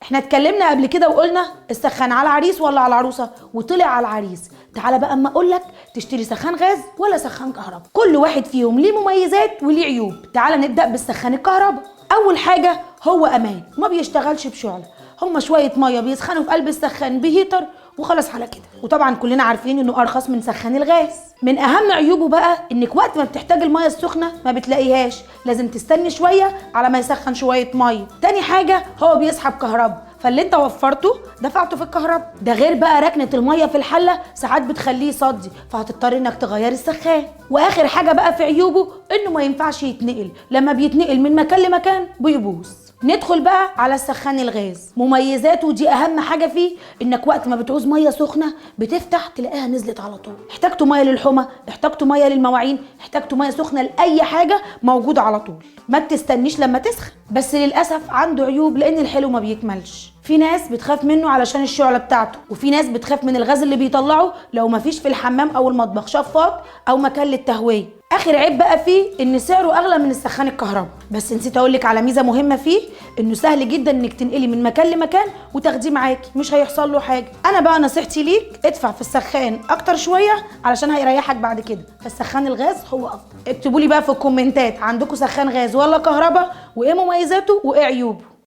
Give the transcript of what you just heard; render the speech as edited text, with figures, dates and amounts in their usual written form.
احنا اتكلمنا قبل كده وقلنا السخان على العريس ولا على العروسه، وطلع على العريس. تعالى بقى اما اقول لك تشتري سخان غاز ولا سخان كهرباء. كل واحد فيهم ليه مميزات وليه عيوب. تعالى نبدا بالسخان الكهرباء. اول حاجه هو امان، ما بيشتغلش بشعله، هما شويه ميه بيسخنوا في قلب السخان بهيتر وخلاص على كده. وطبعا كلنا عارفين انه ارخص من سخان الغاز. من اهم عيوبه بقى انك وقت ما بتحتاج الميه السخنه ما بتلاقيهاش، لازم تستني شويه على ما يسخن شويه ميه. تاني حاجه هو بيسحب كهرباء، فاللي انت وفرته دفعته في الكهرباء. ده غير بقى ركنه الميه في الحله ساعات بتخليه يصدي، فهتضطر انك تغير السخان. واخر حاجه بقى في عيوبه انه ما ينفعش يتنقل، لما بيتنقل من مكان لمكان بيبوظ. ندخل بقى على السخان الغاز. مميزاته دي اهم حاجه فيه، انك وقت ما بتعوز ميه سخنه بتفتح تلاقيها نزلت على طول. احتاجتوا ميه للحمى، احتاجتوا ميه للمواعين، احتاجتوا ميه سخنه لاي حاجه موجوده على طول، ما تستنيش لما تسخن. بس للاسف عنده عيوب، لان الحلو ما بيكملش. في ناس بتخاف منه علشان الشعله بتاعته، وفي ناس بتخاف من الغاز اللي بيطلعه لو ما فيش في الحمام او المطبخ شفاط او مكان للتهويه. اخر عيب بقى فيه ان سعره اغلى من السخان الكهرباء. بس نسيت اقول لك على ميزه مهمه فيه، انه سهل جدا انك تنقلي من مكان لمكان وتاخديه معاكي، مش هيحصل له حاجه. انا بقى نصيحتي ليك ادفع في السخان اكتر شويه علشان هيريحك بعد كده، فالسخان الغاز هو افضل. اكتبوا لي بقى في الكومنتات عندكم سخان غاز ولا كهرباء، وايه مميزاته وايه عيوبه.